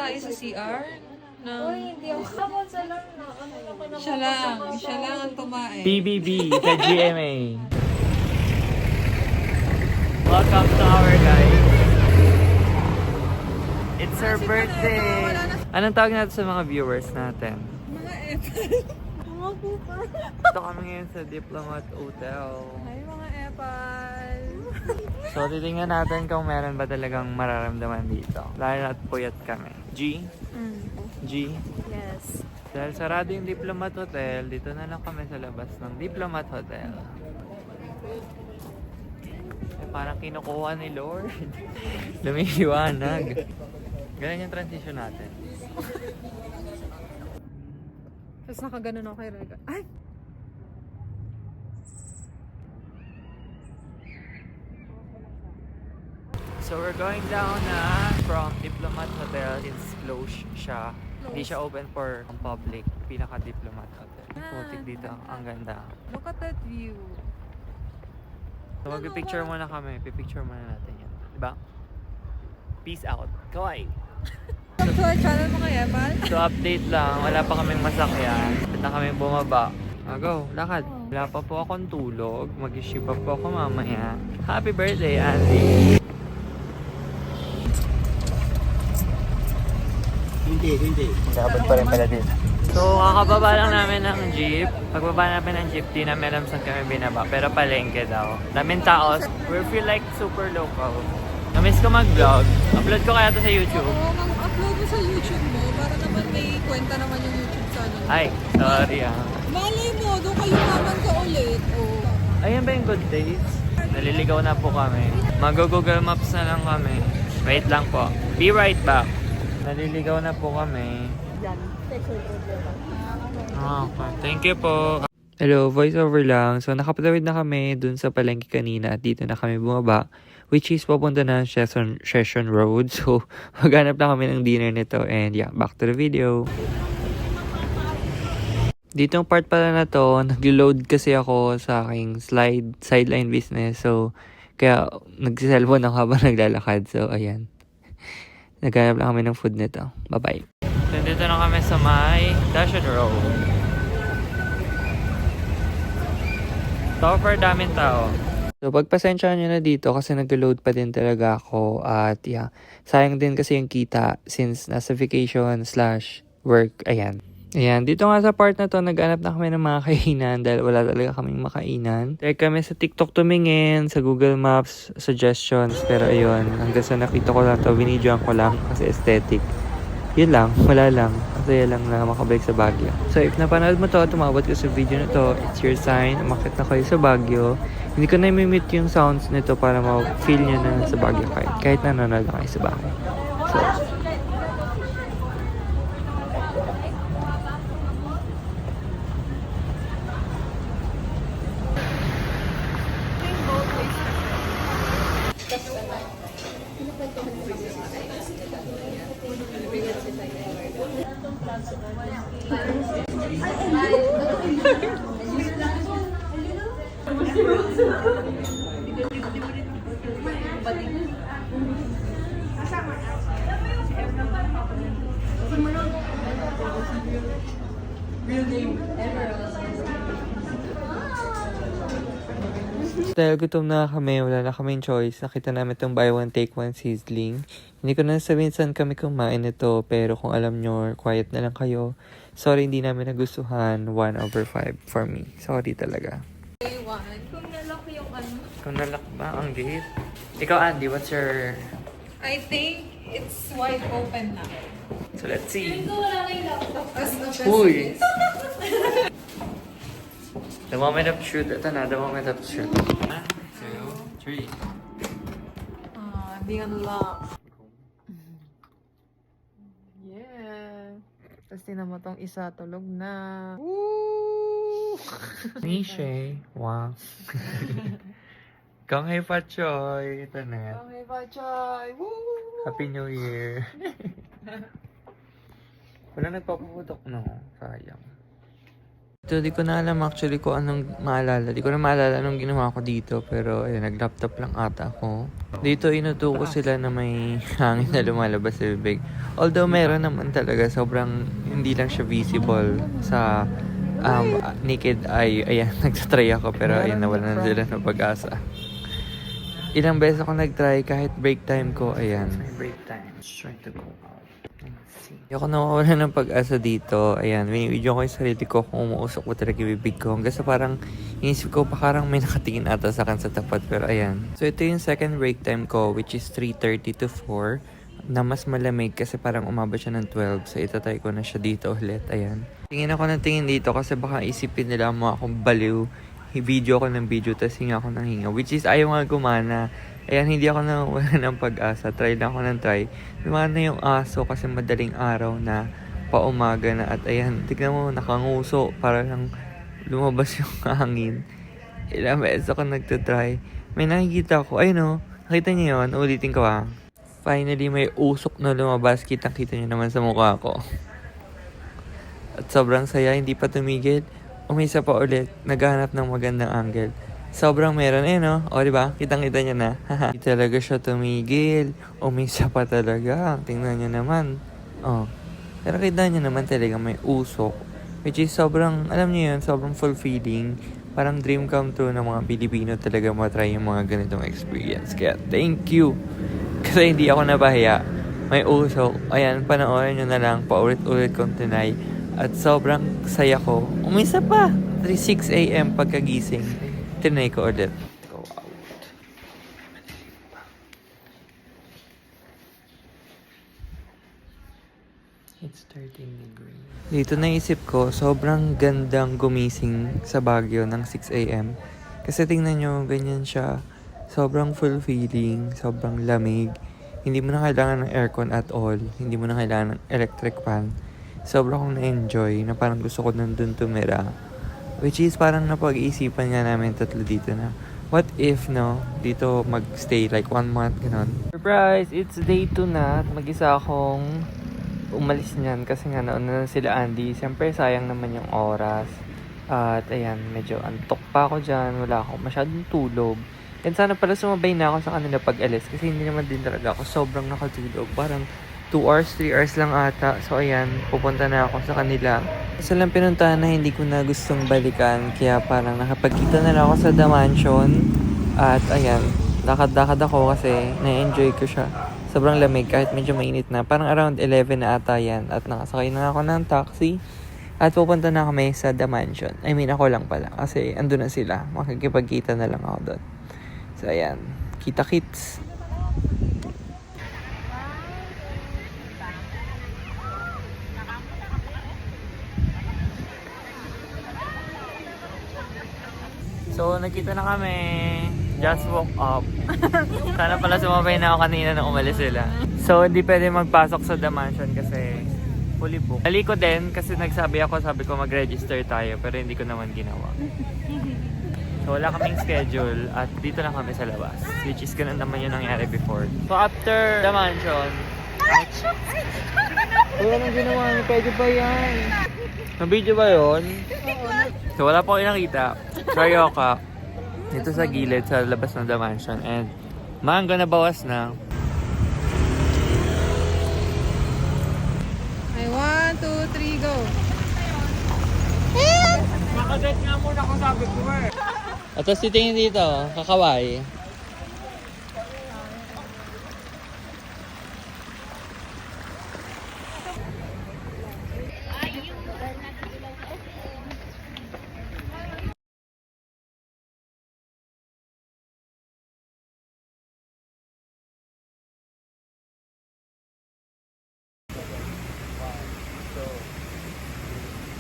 tayo sa CR? Uy, hindi ako kapag sa lang na. Ano na ko na Siya lang ang tumae. PBB sa GMA. Welcome to our guys. It's her birthday. Anong tawag natin sa mga viewers natin? Mga epal. Mga pupa. Ito kami ngayon sa Diplomat Hotel. Ay, mga epal. So, titingnan natin kung meron ba talagang mararamdaman dito. Lalo na't puyat kami. G? G? Yes. Dahil sarado yung Diplomat Hotel, dito na lang kami sa labas ng Diplomat Hotel. Eh, parang kinukuha ni Lord. Lumiliwanag. Ganun yung transition natin. Tapos nakaganon ako kay Rega. Ay! So we're going down na from Diplomat Hotel. It's closed siya. Hindi siya open for public. Pinaka-Diplomat Hotel. Putik dito. Ang ganda. Look at that view. So mag-picture muna kami. Pipicture muna natin yan. Diba? Peace out. Kawai! Subscribe channel mga epal. So update lang. Wala pa kaming masakyan. Pwede na kami bumaba. Go, lakad. Wala pa po akong tulog. Mag-ship up po ako mamaya. Happy birthday, Andy! Hindi. Dapat pa rin pala dito. So, kakababa lang namin ng jeep. Pagbaba namin ng jeep, di namin alam saan kami binaba. Pero palengke daw. Daming tao. We feel like super local. Namiss ko mag-vlog. Upload ko kaya to sa YouTube. Oo, mag-upload mo sa YouTube mo para naman may kwenta naman yung YouTube channel. Ay, sorry ah. Malay mo, doon kayo naman ka ulit. Oh. Ayan ba yung good days? Naliligaw na po kami. Mag-Google Maps na lang kami. Wait lang po. Be right back. Naliligaw na po kami. Okay. Thank you po. Hello, voiceover lang. So, nakapatawid na kami dun sa palengke kanina at dito na kami bumaba. Which is papunta na Session Road. So, maghanap na kami ng dinner nito. And yeah, back to the video. Ditong part pala na to, nag-load kasi ako sa aking sideline business. So, kaya nagsiselfone ako habang naglalakad. So, ayan. Naghanap lang kami ng food nito. Bye-bye. So, dito na kami sa may Session Road. Super daming tao. So, pagpasensyahan nyo na dito kasi nag-load pa din talaga ako. At yeah, sayang din kasi yung kita since nasa vacation/work. Ayan. Ayan, dito nga sa part na to, nag-anap na kami ng mga kainan dahil wala talaga kaming makainan. Try kami sa TikTok tumingin, sa Google Maps, suggestions. Pero ayun, hanggang sa nakita ko lang to, binidyoan ko lang kasi aesthetic. Yun lang, wala lang. Masaya lang na makabalik sa Baguio. So if napanood mo to, tumabot ka sa video na to, it's your sign, umakit na kayo sa Baguio. Hindi ko na i-mute yung sounds nito para ma-feel nyo na sa Baguio kayo. Kahit nanonood na kayo sa Baguio. So, dahil gutom na kami, wala na kaming choice. Nakita namin itong buy one take one sizzling. Hindi ko na sabihin saan kami kumain ito, pero kung alam nyo, quiet na lang kayo. Sorry, hindi namin nagustuhan. 1/5 for me. Sorry talaga. Kung nalock yung ano. Kung nalock ba ang gate? Ikaw, Andy, what's your... I think it's wide open na. So, let's see. Wala na yung laptop. Uy! The moment of truth. Ito na, the moment of truth. 1, 2, 3. Hindi unlock. Yeah. Tapos tinan mo tong isa, tulog na. Woo! Nishe. Wow. Kong Hei Pachoy. Ito na. Okay, Bachay. Woo! Happy New Year. Wala nagpapaputok, no? Sayang. Ito, di ko na alam actually kung anong maalala. Di ko na maalala anong ginawa ko dito. Pero ayun, nag-laptop lang ata ako. Dito inutuko sila na may hangin na lumalabas sa bibig. Although meron naman talaga, sobrang hindi lang siya visible sa naked eye. Ayan, nagtatry ako pero ayun, nawalan na sila ng pag-asa. Ilang beses ako nag-try kahit break time ko. Ayan, may break time. Let's try to go out. Hindi ako nawawala ng pag-asa dito. Ayan, binibidyo ko yung sarili ko kung umuusok ko talaga yung bibig ko. Hanggang sa parang inisip ko pa parang may nakatingin ata sa akin sa tapat. Pero ayan. So ito yung second break time ko which is 3:30 to 4 na mas malamig kasi parang umabot siya ng 12. So itatry ko na siya dito ulit. Ayan. Tingin ako ng tingin dito kasi baka isipin nila mo akong baliw. Video ako ng video tapos hinga ako ng hinga. Which is ayaw nga gumana. Ayan, hindi ako nawawala ng pag-asa. Try lang ako ng try. Lumana yung aso kasi madaling araw na paumaga na. At ayan, tignan mo, nakanguso. Para lang lumabas yung hangin. Ilang beses ako nagtatry. May nakikita ko. Ayun o, nakita niyo yun? Ulitin ko ha. Finally, may usok na lumabas. Kitang-kita niyo naman sa mukha ko. At sobrang saya, hindi pa tumigil. Umisa pa ulit. Naghahanap ng magandang angle. Sobrang meron no? O, diba? Kitang-kita niya na. Hindi talaga siya tumigil. Umisa pa talaga. Tingnan niyo naman. Oh. Pero kita niyo naman talaga may usok. Which is sobrang, alam niyo yun, sobrang fulfilling. Parang dream come true ng mga Pilipino talaga matry yung mga ganitong experience. Kaya, thank you. Kasi hindi ako napahiya. May usok. Ayan, panoorin niyo na lang. Paulit-ulit kong tinay. At sobrang saya ko. Umisa pa. 6 a.m. pagkagising. Tinay ko ulit. Go out. It's 13 degrees. Dito naisip ko, sobrang gandang gumising sa Baguio ng 6 a.m. Kasi tingnan nyo, ganyan siya. Sobrang fulfilling, sobrang lamig. Hindi mo na kailangan ng aircon at all. Hindi mo na kailangan ng electric fan. Sobrang akong na-enjoy na parang gusto ko nandun tumira. Which is parang napag-iisipan nga namin tatlo dito na what if, no, dito magstay like 1 month, gano'n. Surprise! It's day 2 na at mag-isa akong umalis niyan kasi nga nauna na sila Andy. Siyempre sayang naman yung oras. At ayan, medyo antok pa ako dyan. Wala ako masyadong tulog. And sana pala sumabay na ako sa kanila pag alis kasi hindi naman din talaga ako sobrang nakatulog. Parang 2 hours, 3 hours lang ata. So ayan, pupunta na ako sa kanila. Isa lang pinuntahan na hindi ko na gustong balikan. Kaya parang nakapagkita na lang ako sa The Mansion. At ayan, lakad-lakad ako kasi na-enjoy ko siya. Sobrang lamig kahit medyo mainit na. Parang around 11 na ata yan. At nakasakay na ako ng taxi. At pupunta na kami sa The Mansion. I mean, ako lang pala. Kasi andun na sila. Makikipagkita na lang ako doon. So ayan, kita-kits. So, nakita na kami. Just walk up. Sana pala sumabay na ako kanina nang umalis sila. So, hindi pwede magpasok sa The Mansion kasi fully booked. Dali ko din kasi sabi ko mag-register tayo pero hindi ko naman ginawa. So, wala kaming schedule at dito lang kami sa labas. Which is ganun naman yung nangyari before. So, after The Mansion, wala nang ginawa niyo. Pwede ba yan? Na-video ba yun? So, wala po kayo nakita. Carioca. Dito sa gilid, sa labas ng The Mansion. And, mangga na bawas na. Ay, 1, 2, 3, go! Nakaget nga muna kung sabi ko eh. At tapos titingin dito, kakaway.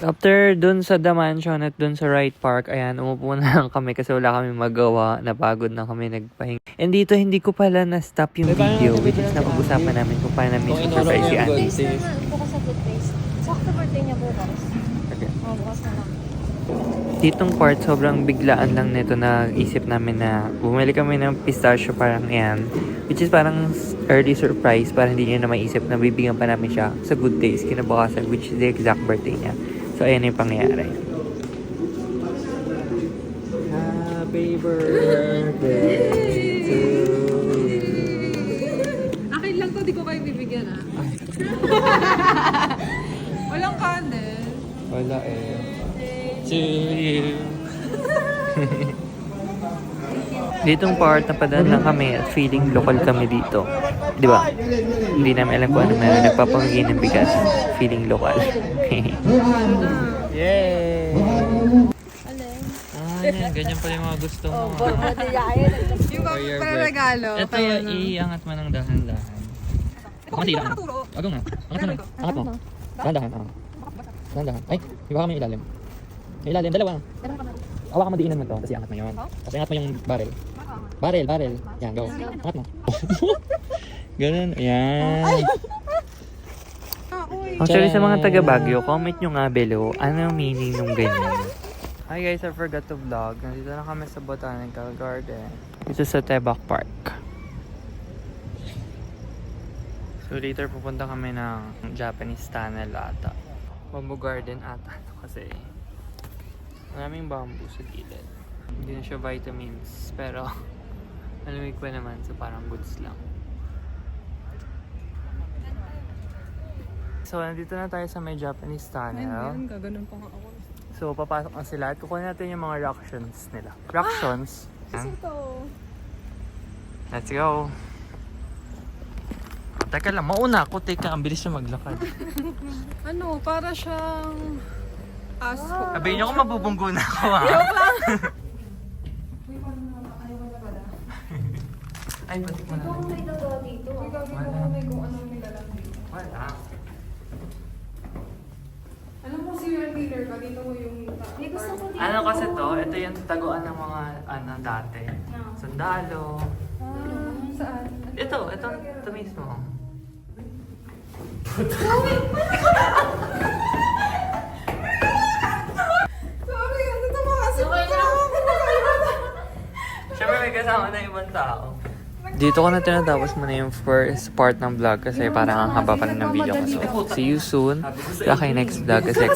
After dun sa The Mansion at dun sa Wright Park, ayan, umupo na lang kami kasi wala kami magawa. Napagod na kami nagpahinga. And dito, hindi ko pala na-stop yung video, which is napag-usapan namin kung paano namin surprise si Andy. Place na na. Bukas sa good place. Sakto birthday niya bukas. Okay. Oh, bukas na lang. Ditong part, sobrang biglaan lang nito na isip namin na bumili kami ng pistachio parang yan. Which is parang early surprise para hindi niya na maisip na bibigyan pa namin siya sa good days kinabukasan, which is the exact birthday niya. So, ayan yung pangyayari. Happy birthday to you. Akin lang to, di ko kayo bibigyan Walang candle. Wala eh. To you. Ditong part na padaan lang kami at feeling local kami dito. Di ba? Hindi namin alam kung ano meron. Nagpapamigay ng bigas. Feeling local. Yay! Yan. Ganyan pala yung mga gusto mo. Yung For your para regalo. Ito, kaya na. iangat mo ng dahan-dahan. Matira ka. Wag nga. Angat mo na. Angat mo. Dahan-dahan. Dahan-dahan. Ay, iba kami ilalim. May ilalim. Dalawa. Hawakan mo diinan mo to. Tapos iangat mo yun. Tapos iangat mo yung barrel. Barrel. Yan, go. Angat mo. Ganun. Ayan. Actually, sa mga taga Baguio, comment nyo nga below ano yung meaning nung ganyan. Hi guys, I forgot to vlog. Nandito na kami sa Botanical Garden. Dito sa Tebak Park. So later pupunta kami ng Japanese tunnel ata. Bamboo garden ata kasi maraming bamboo sa gilid. Hindi na siya vitamins pero malamig pa naman so parang goods lang. So nandito na tayo sa may Japanese tunnel. Gaganon pa nga ako. So, papasok na sila at kukunin natin yung mga reactions nila. Reactions? Let's go! Teka lang, mauna ako. Teka, ang bilis siya maglakad. Ano, para siyang aso. Sabihin niyo kung mabubunggo na ako ha. Ay, batik mo na. Wala. Alam mo, serial killer ka, dito mo yung Ano kasi to, ito yung taguan ng mga dati. Sundalo. Saan? Ito mismo. Sorry, ano ito mga kasi? Siyempre may kasama na ibang tao. Dito ko na tinatapos muna yung first part ng vlog kasi parang ang haba pa rin ng video ko. So, see you soon sa aking next vlog kasi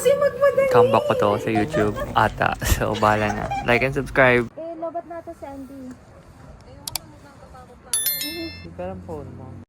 comeback ko to sa YouTube ata. So, bahala na. Like and subscribe. Eh, lobat na to si Andy. Parang phone mo.